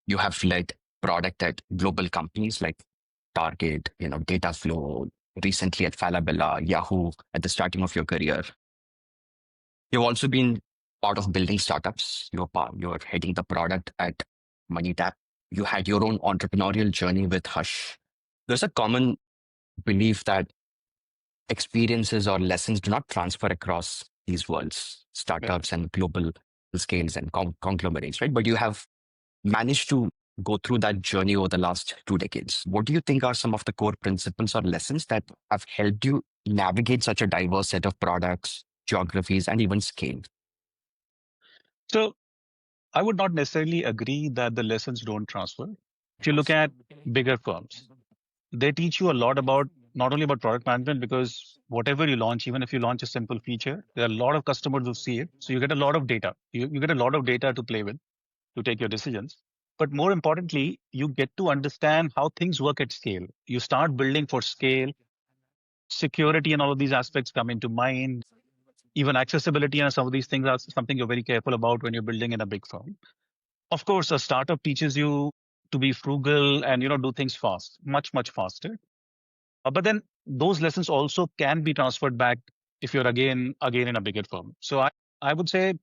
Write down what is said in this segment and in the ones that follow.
You have led product at global companies like Target, Dataflow, recently at Falabella, Yahoo at the starting of your career. You've also been part of building startups. You're heading the product at MoneyTap. You had your own entrepreneurial journey with Hush. There's a common belief that experiences or lessons do not transfer across these worlds, Yeah. startups and global scales and conglomerates, right? But you have managed to go through that journey over the last 2 decades. What do you think are some of the core principles or lessons that have helped you navigate such a diverse set of products, geographies, and even scale? So I would not necessarily agree that the lessons don't transfer. If you look at bigger firms, they teach you a lot about not only about product management, because whatever you launch, even if you launch a simple feature, there are a lot of customers who see it. So you get a lot of data. You get a lot of data to play with to take your decisions. But more importantly, you get to understand how things work at scale. You start building for scale, security, and all of these aspects come into mind. Even accessibility and some of these things are something you're very careful about when you're building in a big firm. Of course, a startup teaches you to be frugal and do things fast, much faster. But then those lessons also can be transferred back if you're again in a bigger firm. So I would say,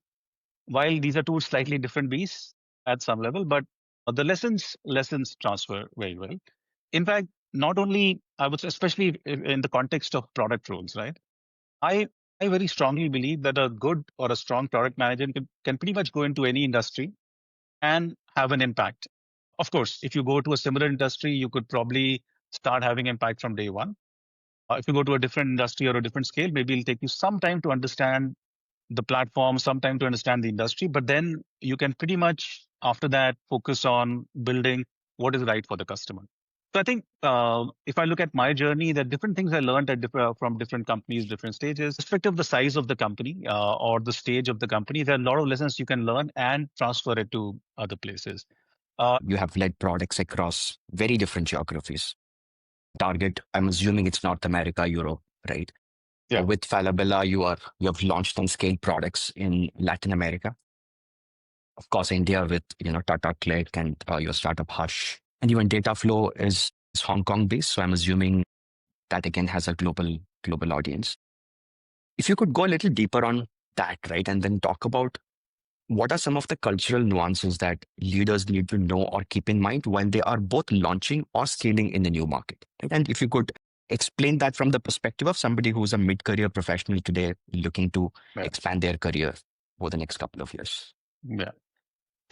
while these are two slightly different beasts at some level, but the lessons transfer very well. In fact, not only I would say, especially in the context of product roles, right? I I very strongly believe that a good or a strong product manager can pretty much go into any industry and have an impact. Of course, if you go to a similar industry, you could probably start having impact from day one. If you go to a different industry or a different scale, maybe it'll take you some time to understand the platform, some time to understand the industry, but then you can pretty much after that focus on building what is right for the customer. So I think if I look at my journey, there are different things I learned from different companies, different stages. Irrespective of the size of the company or the stage of the company, there are a lot of lessons you can learn and transfer it to other places. You have led products across very different geographies. Target, I'm assuming it's North America, Europe, right? Yeah. With Falabella, you have launched and scaled products in Latin America. Of course, India with Tata CLiQ and your startup Hush, and even Dataflow is Hong Kong based. So I'm assuming that again has a global audience. If you could go a little deeper on that, right, and then talk about what are some of the cultural nuances that leaders need to know or keep in mind when they are both launching or scaling in the new market, right? And if you could explain that from the perspective of somebody who's a mid-career professional today looking to Yeah. expand their career over the next couple of years. Yeah.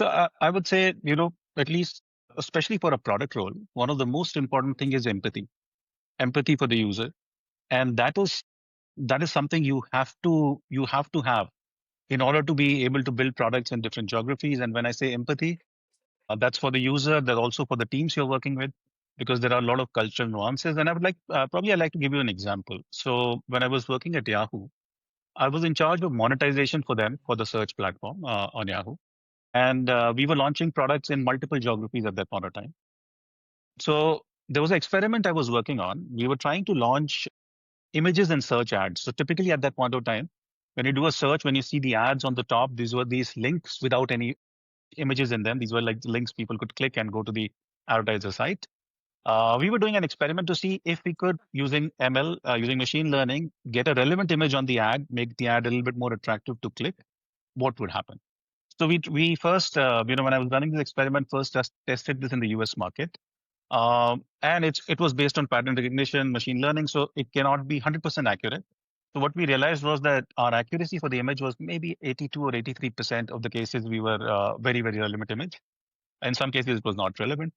So I would say, at least, especially for a product role, one of the most important thing is empathy for the user. And that is something you have to have in order to be able to build products in different geographies. And when I say empathy, that's for the user, that's also for the teams you're working with, because there are a lot of cultural nuances. And I would like, I'd like to give you an example. So when I was working at Yahoo, I was in charge of monetization for them for the search platform on Yahoo. And we were launching products in multiple geographies at that point of time. So there was an experiment I was working on. We were trying to launch images and search ads. So typically at that point of time, when you do a search, when you see the ads on the top, these were these links without any images in them. These were like the links people could click and go to the advertiser site. We were doing an experiment to see if we could, using ML, using machine learning, get a relevant image on the ad, make the ad a little bit more attractive to click. What would happen? So we first, when I was running this experiment, first tested this in the US market. And it was based on pattern recognition, machine learning, so it cannot be 100% accurate. So what we realized was that our accuracy for the image was maybe 82 or 83% of the cases we were very relevant image. In some cases, it was not relevant.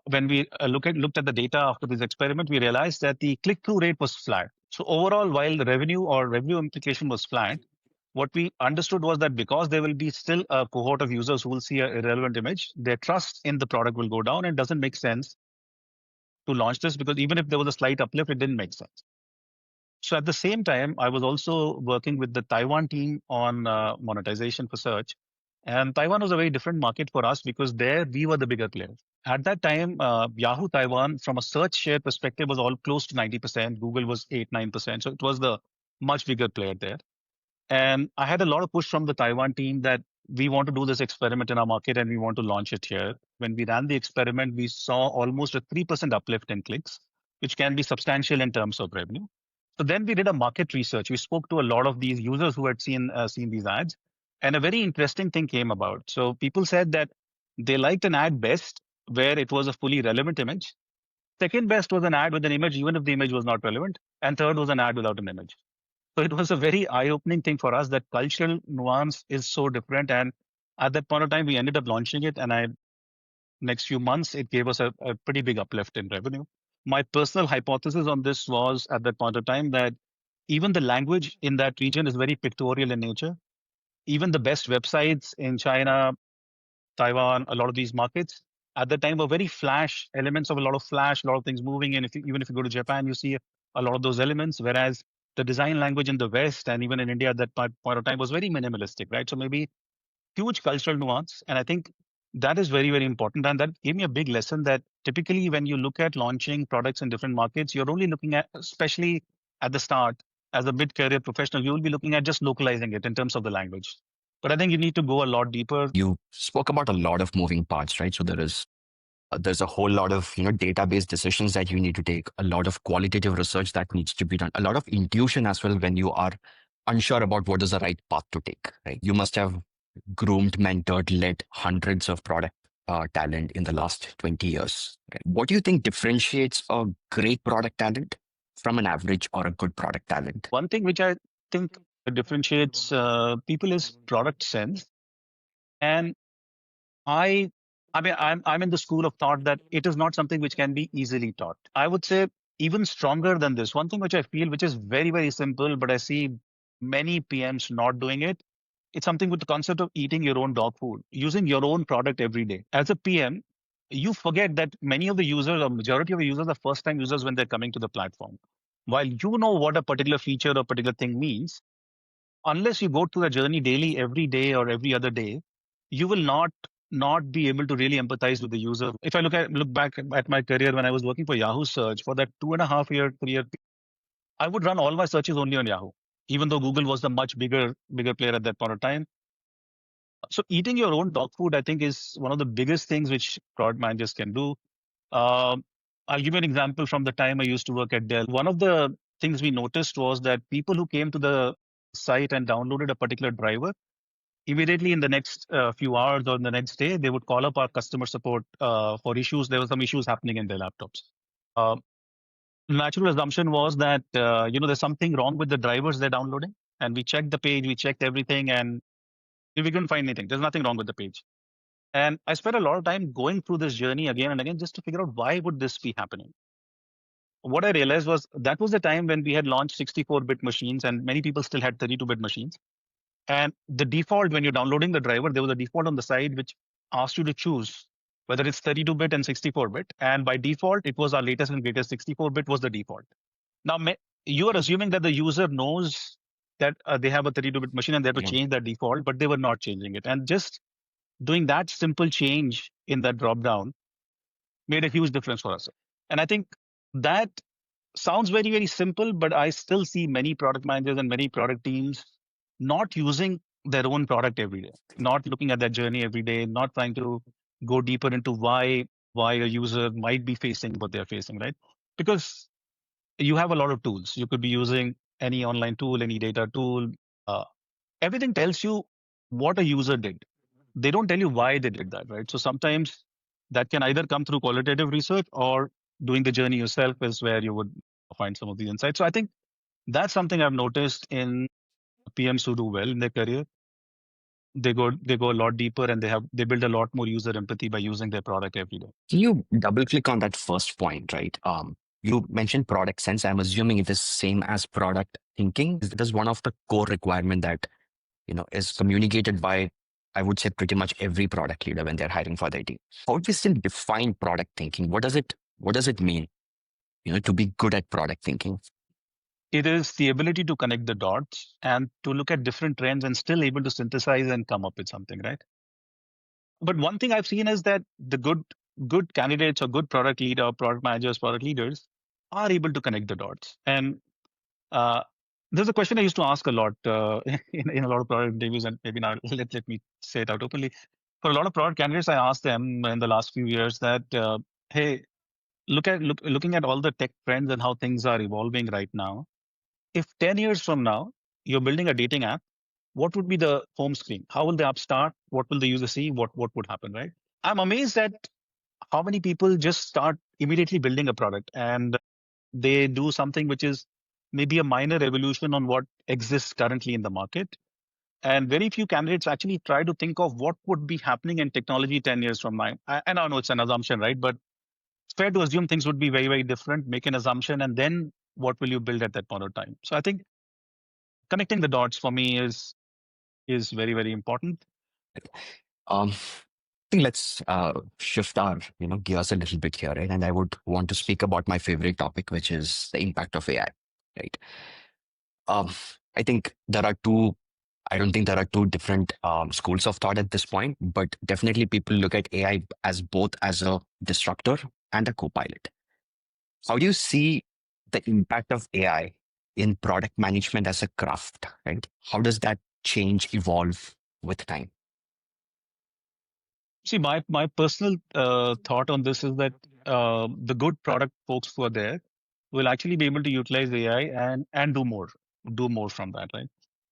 When we looked at the data after this experiment, we realized that the click-through rate was flat. So overall, while the revenue implication was flat, what we understood was that because there will be still a cohort of users who will see a irrelevant image, their trust in the product will go down, and it doesn't make sense to launch this, because even if there was a slight uplift, it didn't make sense. So at the same time, I was also working with the Taiwan team on monetization for search. And Taiwan was a very different market for us because there we were the bigger players. At that time, Yahoo Taiwan, from a search share perspective, was all close to 90%. Google was 8-9%. So it was the much bigger player there. And I had a lot of push from the Taiwan team that we want to do this experiment in our market and we want to launch it here. When we ran the experiment, we saw almost a 3% uplift in clicks, which can be substantial in terms of revenue. So then we did a market research. We spoke to a lot of these users who had seen these ads, and a very interesting thing came about. So people said that they liked an ad best where it was a fully relevant image. Second best was an ad with an image, even if the image was not relevant. And third was an ad without an image. So it was a very eye-opening thing for us that cultural nuance is so different. And at that point of time, we ended up launching it. And next few months, it gave us a pretty big uplift in revenue. My personal hypothesis on this was at that point of time that even the language in that region is very pictorial in nature. Even the best websites in China, Taiwan, a lot of these markets at the time were very flash elements of a lot of flash, a lot of things moving. And even if you go to Japan, you see a lot of those elements. Whereas the design language in the West and even in India at that point of time was very minimalistic, right? So maybe huge cultural nuance. And I think that is very, very important. And that gave me a big lesson that typically when you look at launching products in different markets, you're only looking at, especially at the start, as a mid-career professional, you will be looking at just localizing it in terms of the language. But I think you need to go a lot deeper. You spoke about a lot of moving parts, right? So there's a whole lot of database decisions that you need to take, a lot of qualitative research that needs to be done, a lot of intuition as well when you are unsure about what is the right path to take, right? You must have groomed, mentored, led hundreds of product talent in the last 20 years. Right? What do you think differentiates a great product talent from an average or a good product talent? One thing which I think differentiates people is product sense. And I, I mean, I'm in the school of thought that it is not something which can be easily taught. I would say even stronger than this. One thing which I feel, which is very, very simple, but I see many PMs not doing it. It's something with the concept of eating your own dog food, using your own product every day. As a PM, you forget that many of the users or majority of the users are first time users when they're coming to the platform. While you know what a particular feature or particular thing means, unless you go through the journey daily, every day or every other day, you will not be able to really empathize with the user. If I look back at my career when I was working for Yahoo Search for that 2.5 year, 3 year, I would run all my searches only on Yahoo, even though Google was the much bigger player at that point of time. So eating your own dog food, I think, is one of the biggest things which product managers can do. Um, I'll give you an example from the time I used to work at Dell. One of the things we noticed was that people who came to the site and downloaded a particular driver, immediately in the next few hours or in the next day, they would call up our customer support for issues. There were some issues happening in their laptops. Uh, Natural assumption was that there's something wrong with the drivers they're downloading, and we checked the page, we checked everything, and we couldn't find anything. There's nothing wrong with the page. And I spent a lot of time going through this journey again and again just to figure out why would this be happening. What I realized was that was the time when we had launched 64-bit machines and many people still had 32-bit machines. And the default, when you're downloading the driver, there was a default on the side which asked you to choose whether it's 32-bit and 64-bit. And by default, it was our latest and greatest 64-bit was the default. Now, you are assuming that the user knows that they have a 32-bit machine and they have to Yeah. change that default, but they were not changing it. And just doing that simple change in that drop down made a huge difference for us. And I think that sounds very, very simple, but I still see many product managers and many product teams not using their own product every day, not looking at that journey every day, not trying to go deeper into why a user might be facing what they're facing, right? Because you have a lot of tools. You could be using any online tool, any data tool. Uh, Everything tells you what a user did. They don't tell you why they did that, right? So sometimes that can either come through qualitative research or doing the journey yourself is where you would find some of these insights. So I think that's something I've noticed in PMs who do well in their career. They go a lot deeper and they build a lot more user empathy by using their product every day. Can you double click on that first point, right? You mentioned product sense. I'm assuming it is same as product thinking. It is one of the core requirement that is communicated by, I would say, pretty much every product leader when they're hiring for their team. How do we still define product thinking? What does it mean, to be good at product thinking? It is the ability to connect the dots and to look at different trends and still able to synthesize and come up with something, right? But one thing I've seen is that the good candidates or good product leader, product managers, product leaders are able to connect the dots. And uh, There's a question I used to ask a lot in a lot of product interviews, and maybe now let me say it out openly. For a lot of product candidates, I asked them in the last few years that, hey, looking at all the tech trends and how things are evolving right now. If 10 years from now you're building a dating app, what would be the home screen? How will the app start? What will the user see? What would happen, right? I'm amazed at how many people just start immediately building a product and they do something which is maybe a minor evolution on what exists currently in the market. And very few candidates actually try to think of what would be happening in technology 10 years from now. And I know it's an assumption, right? But it's fair to assume things would be very, very different, make an assumption, and then what will you build at that point of time? So I think connecting the dots for me is very, very important. I think let's shift our gears a little bit here, right? And I would want to speak about my favorite topic, which is the impact of AI, right? Um, I think there are two. I don't think there are two different schools of thought at this point, but definitely people look at AI as both as a disruptor and a co-pilot. How do you see the impact of AI in product management as a craft, right? How does that change, evolve with time? See, my personal thought on this is that the good product folks who are there will actually be able to utilize AI and do more from that, right?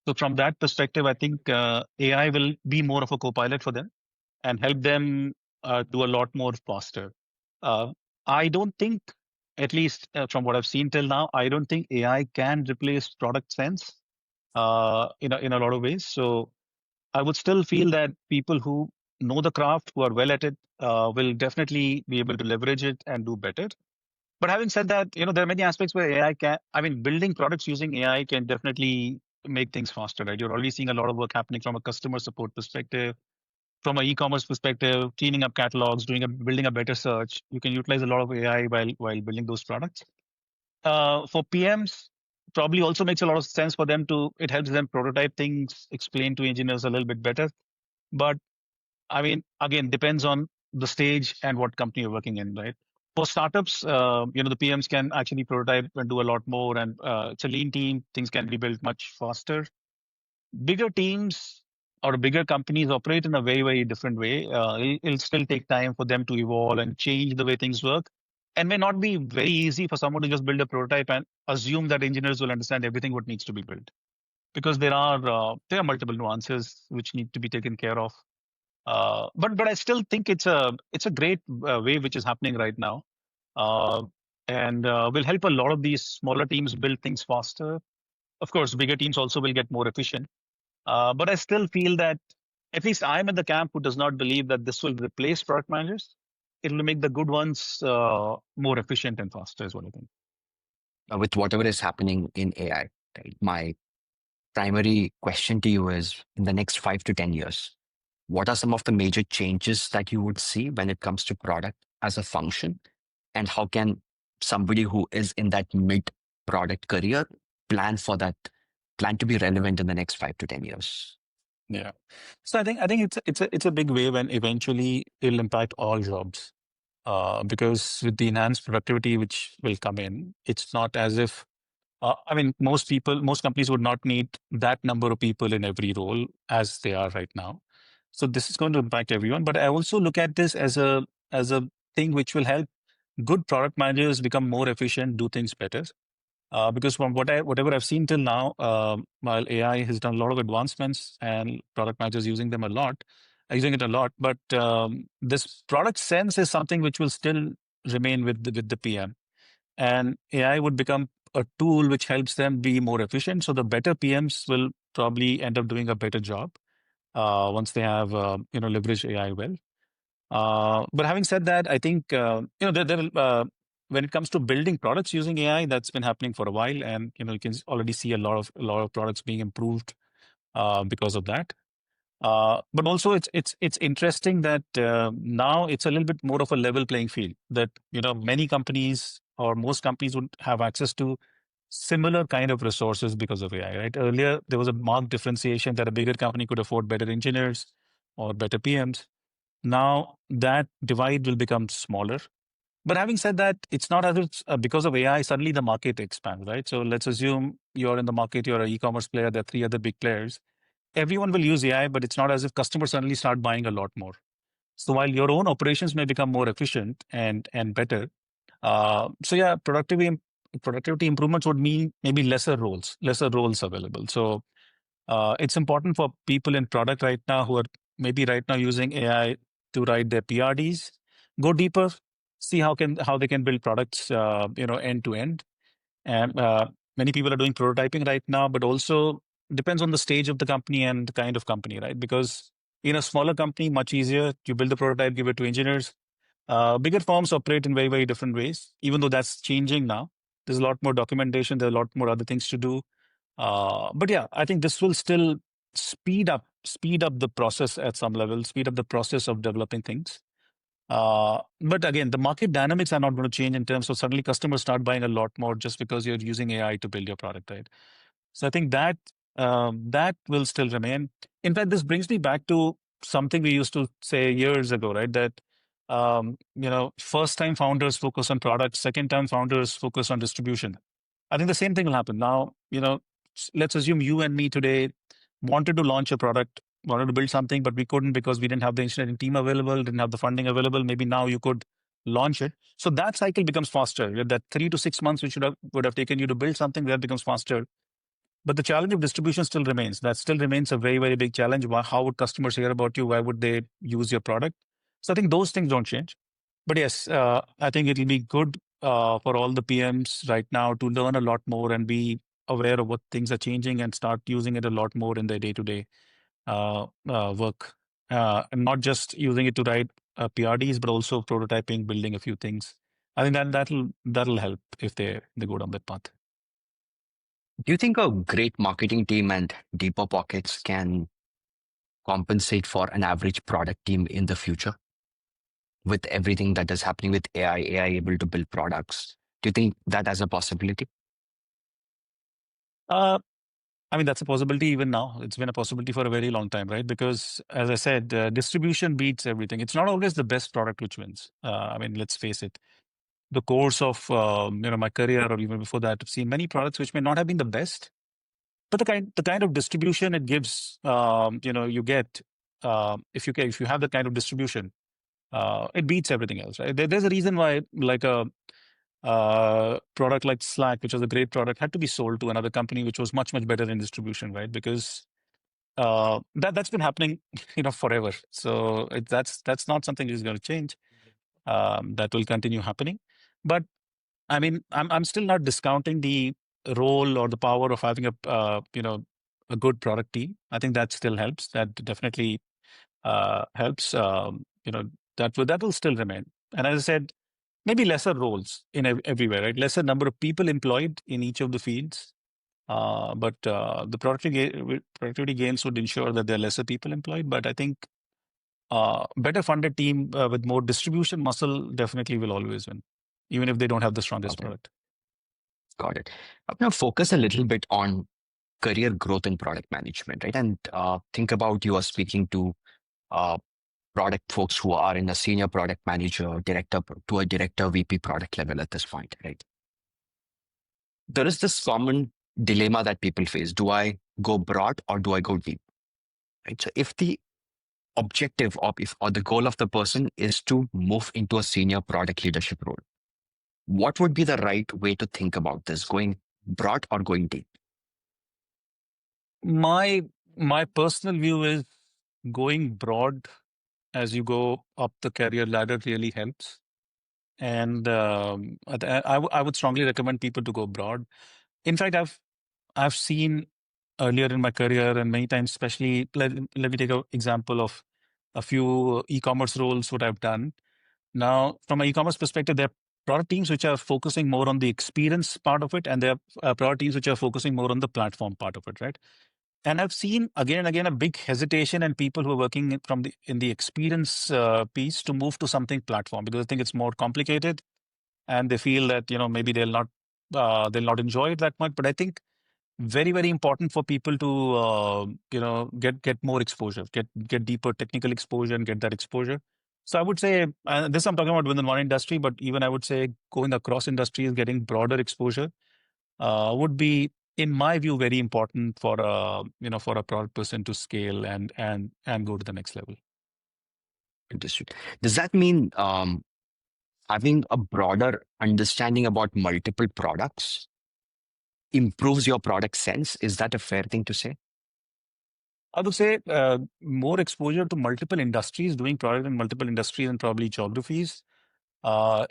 So from that perspective, I think AI will be more of a co-pilot for them and help them do a lot more faster. Uh, I don't think, at least from what I've seen till now, I don't think AI can replace product sense in a lot of ways. So I would still feel that people who know the craft, who are well at it, will definitely be able to leverage it and do better. But having said that, there are many aspects where AI can, I mean, building products using AI can definitely make things faster, right? You're already seeing a lot of work happening from a customer support perspective, from an e-commerce perspective, cleaning up catalogs, building a better search. You can utilize a lot of AI while building those products. For PMs, probably also makes a lot of sense for them to. It helps them prototype things, explain to engineers a little bit better. But I mean, again, depends on the stage and what company you're working in, right? For startups, the PMs can actually prototype and do a lot more, and it's a lean team. Things can be built much faster. Bigger teams or bigger companies operate in a very, very different way. It'll still take time for them to evolve and change the way things work, and may not be very easy for someone to just build a prototype and assume that engineers will understand everything what needs to be built, because there are multiple nuances which need to be taken care of. But I still think it's a great way which is happening right now, uh, and will help a lot of these smaller teams build things faster. Of course, bigger teams also will get more efficient. But I still feel that at least I'm in the camp who does not believe that this will replace product managers. It will make the good ones more efficient and faster, is what I think. With whatever is happening in AI, right? My primary question to you is in the next 5 to 10 years, what are some of the major changes that you would see when it comes to product as a function? And how can somebody who is in that mid product career plan for that, plan to be relevant in the next 5 to 10 years? Yeah. So I think it's a big wave, and eventually it'll impact all jobs. Because with the enhanced productivity which will come in, it's not as if I mean, most companies would not need that number of people in every role as they are right now. So this is going to impact everyone. But I also look at this as a thing which will help good product managers become more efficient, do things better. Because from whatever I've seen till now, while AI has done a lot of advancements and product managers using it a lot, but this product sense is something which will still remain with the PM, and AI would become a tool which helps them be more efficient. So the better PMs will probably end up doing a better job once they have leveraged AI well. But having said that, I think when it comes to building products using AI, that's been happening for a while, and you can already see a lot of products being improved because of that. But also, it's interesting that now it's a little bit more of a level playing field. That many companies or most companies would have access to similar kind of resources because of AI. Right? Earlier, there was a marked differentiation that a bigger company could afford better engineers or better PMs. Now that divide will become smaller. But having said that, it's not as if because of AI, suddenly the market expands, right? So let's assume you're in the market, you're an e-commerce player, there are three other big players. Everyone will use AI, but it's not as if customers suddenly start buying a lot more. So while your own operations may become more efficient and better, so yeah, productivity improvements would mean maybe lesser roles available. So it's important for people in product right now who are maybe right now using AI to write their PRDs, go deeper, see how they can build products, end to end. And many people are doing prototyping right now, but also depends on the stage of the company and the kind of company, right? Because in a smaller company, much easier. You build the prototype, give it to engineers. Bigger firms operate in very, very different ways, even though that's changing now. There's a lot more documentation, there are a lot more other things to do. But yeah, I think this will still speed up the process at some level, speed up the process of developing things. But again, the market dynamics are not going to change in terms of suddenly customers start buying a lot more just because you're using AI to build your product, right? So I think that will still remain. In fact, this brings me back to something we used to say years ago, right? That first time founders focus on products, second time founders focus on distribution. I think the same thing will happen now. Let's assume you and me today wanted to launch a product, wanted to build something, but we couldn't because we didn't have the engineering team available, didn't have the funding available. Maybe now you could launch it. So that cycle becomes faster. That 3 to 6 months which would have taken you to build something, that becomes faster. But the challenge of distribution still remains. That still remains a very, very big challenge. How would customers hear about you? Why would they use your product? So I think those things don't change. But yes, I think it'll be good for all the PMs right now to learn a lot more and be aware of what things are changing and start using it a lot more in their day-to-day work. And not just using it to write PRDs, but also prototyping, building a few things. I think that'll help if they go down that path. Do you think a great marketing team and deeper pockets can compensate for an average product team in the future with everything that is happening with AI able to build products? Do you think that has a possibility? Uh, I mean, that's a possibility even now. It's been a possibility for a very long time, right? Because as I said, distribution beats everything. It's not always the best product which wins. I mean, let's face it. The course of my career or even before that, I've seen many products which may not have been the best, but the kind of distribution it gives, you get if you have that kind of distribution, it beats everything else, right? There's a reason why like a product like Slack, which was a great product, had to be sold to another company which was much much better in distribution, right? Because that's been happening, forever. So that's not something that's going to change. That will continue happening. But I mean, I'm still not discounting the role or the power of having a good product team. I think that still helps. That definitely helps. That will still remain. And as I said, maybe lesser roles in everywhere, right? Lesser number of people employed in each of the fields. But the productivity gains would ensure that there are lesser people employed. But I think better funded team with more distribution muscle definitely will always win, even if they don't have the strongest Got it. product. Got it. I'm going to focus a little bit on career growth in product management, right? And think about you are speaking to uh, product folks who are in a senior product manager, director to a director VP product level at this point, right? There is this common dilemma that people face. Do I go broad or do I go deep? Right. So if the objective of if or the goal of the person is to move into a senior product leadership role, what would be the right way to think about this? Going broad or going deep? My personal view is going broad as you go up the career ladder really helps. And I would strongly recommend people to go broad. In fact, I've seen earlier in my career and many times, especially let me take an example of a few e-commerce roles what I've done. Now, from an e-commerce perspective, there are product teams which are focusing more on the experience part of it, and there are product teams which are focusing more on the platform part of it, right? And I've seen again and again a big hesitation in people who are working in the experience piece to move to something platform because I think it's more complicated, and they feel that maybe they'll not enjoy it that much. But I think very very important for people to get more exposure, get deeper technical exposure, and get that exposure. So I would say, this I'm talking about within one industry, but even I would say going across industries, getting broader exposure would be, in my view, very important for for a product person to scale and go to the next level. Understood. Does that mean having a broader understanding about multiple products improves your product sense? Is that a fair thing to say? I would say more exposure to multiple industries, doing product in multiple industries and probably geographies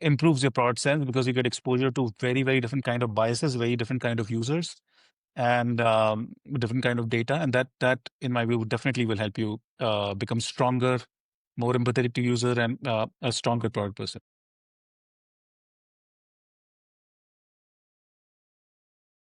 improves your product sense because you get exposure to very, very different kind of biases, very different kind of users, and different kind of data. And that, in my view, definitely will help you become stronger, more empathetic to user, and a stronger product person.